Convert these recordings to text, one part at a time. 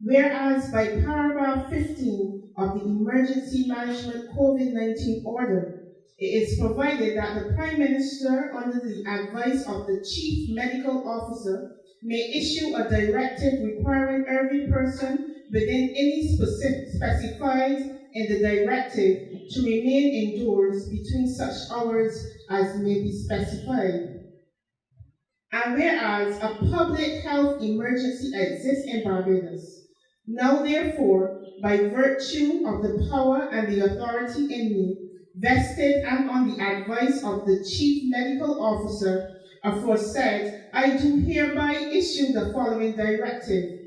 Whereas by paragraph 15 of the Emergency Management COVID-19 Order, it is provided that the Prime Minister, under the advice of the Chief Medical Officer, may issue a directive requiring every person within any specified in the directive to remain indoors between such hours as may be specified. And whereas a public health emergency exists in Barbados, now therefore, by virtue of the power and the authority in me, vested and on the advice of the Chief Medical Officer aforesaid, I do hereby issue the following directive.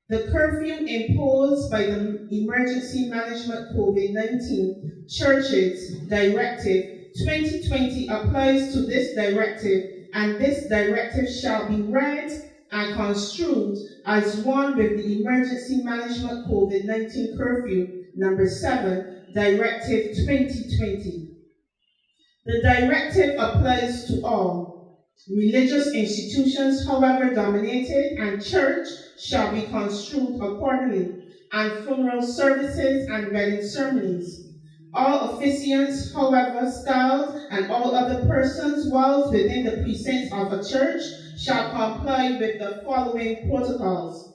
The curfew imposed by the Emergency Management COVID-19 Churches Directive 2020 applies to this directive, and this directive shall be read and construed as one with the Emergency Management COVID-19 Curfew number 7, Directive 2020. The directive applies to all. Religious institutions, however dominated, and church shall be construed accordingly, and funeral services and wedding ceremonies. All officiants, however styled, and all other persons whilst within the precincts of a church shall comply with the following protocols.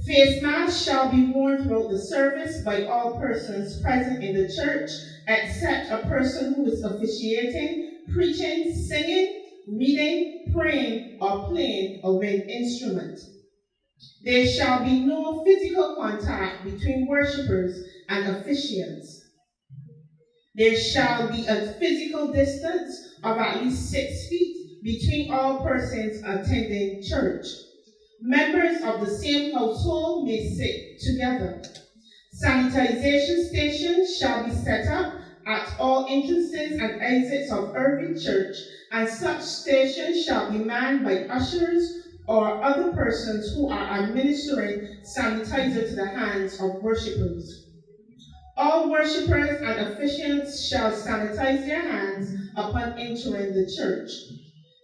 Face masks shall be worn throughout the service by all persons present in the church, except a person who is officiating, preaching, singing, reading, praying, or playing a wind instrument. There shall be no physical contact between worshippers and officiants. There shall be a physical distance of at least 6 feet between all persons attending church. Members of the same household may sit together. Sanitization stations shall be set up at all entrances and exits of every church, and such stations shall be manned by ushers or other persons who are administering sanitizer to the hands of worshippers. All worshippers and officiants shall sanitize their hands upon entering the church.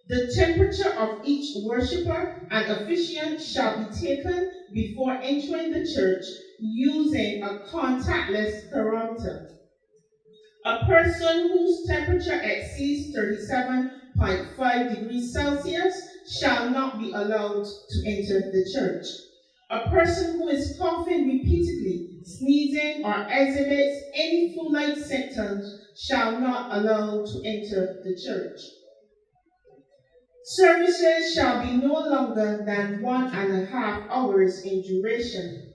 The temperature of each worshipper and officiant shall be taken before entering the church using a contactless thermometer. A person whose temperature exceeds 37.5 degrees Celsius shall not be allowed to enter the church. A person who is coughing repeatedly, sneezing, or exhibits any flu-like symptoms shall not be allowed to enter the church. Services shall be no longer than 1.5 hours in duration.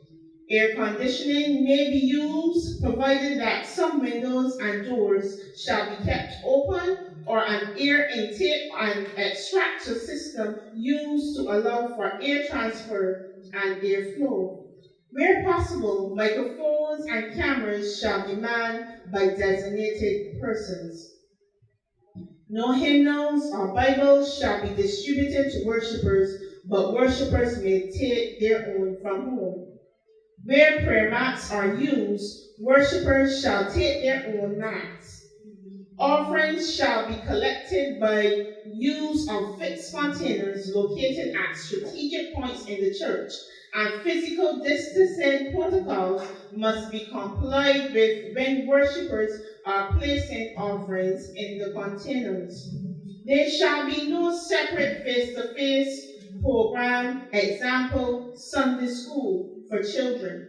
Air conditioning may be used, provided that some windows and doors shall be kept open, or an air intake and extractor system used to allow for air transfer and airflow. Where possible, microphones and cameras shall be manned by designated persons. No hymnals or Bibles shall be distributed to worshippers, but worshippers may take their own from home. Where prayer mats are used, worshippers shall take their own mats. Offerings shall be collected by use of fixed containers located at strategic points in the church, and physical distancing protocols must be complied with when worshippers are placing offerings in the containers. There shall be no separate face-to-face program, example, Sunday school for children.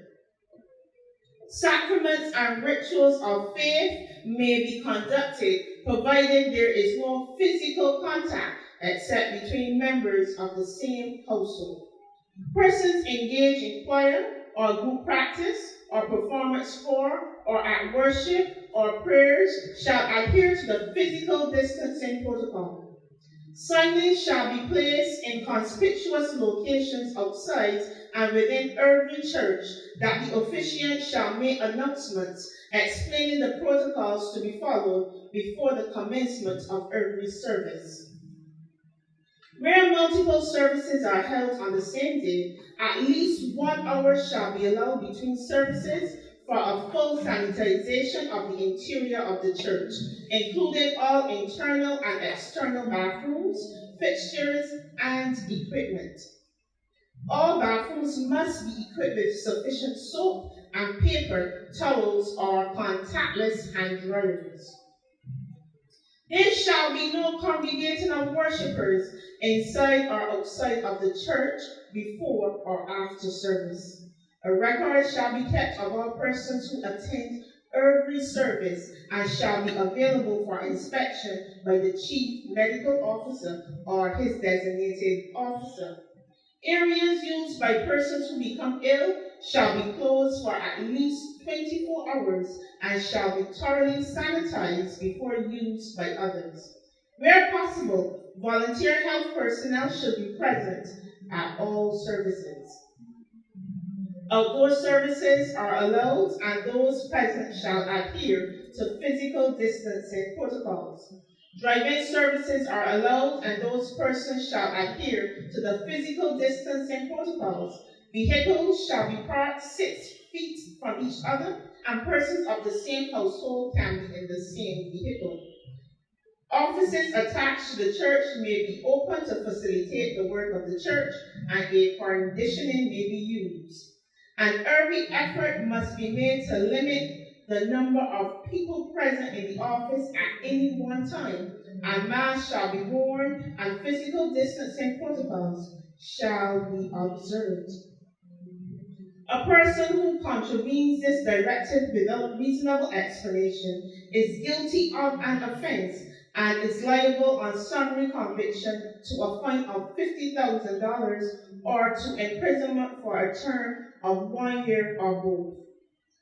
Sacraments and rituals of faith may be conducted, provided there is no physical contact except between members of the same household. Persons engaged in choir or group practice or performance for or at worship or prayers shall adhere to the physical distancing protocol. Signage shall be placed in conspicuous locations outside and within every church that the officiant shall make announcements explaining the protocols to be followed before the commencement of every service. Where multiple services are held on the same day, at least 1 hour shall be allowed between services for a full sanitization of the interior of the church, including all internal and external bathrooms, fixtures, and equipment. All bathrooms must be equipped with sufficient soap and paper towels or contactless hand dryers. There shall be no congregating of worshippers inside or outside of the church before or after service. A record shall be kept of all persons who attend every service and shall be available for inspection by the chief medical officer or his designated officer. Areas used by persons who become ill shall be closed for at least 24 hours and shall be thoroughly sanitized before use by others. Where possible, volunteer health personnel should be present at all services. Outdoor services are allowed and those present shall adhere to physical distancing protocols. Drive-in services are allowed and those persons shall adhere to the physical distancing protocols. Vehicles shall be parked 6 feet from each other and persons of the same household can be in the same vehicle. Offices attached to the church may be open to facilitate the work of the church and air conditioning may be used. And every effort must be made to limit the number of people present in the office at any one time, and masks shall be worn, and physical distancing protocols shall be observed. A person who contravenes this directive without reasonable explanation is guilty of an offense and is liable on summary conviction to a fine of $50,000 or to imprisonment for a term of 1 year or both,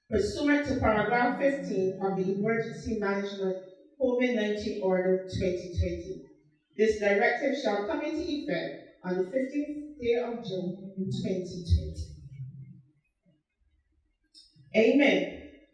pursuant to paragraph 15 of the Emergency Management COVID-19 Order 2020. This directive shall come into effect on the 15th day of June 2020. Amen.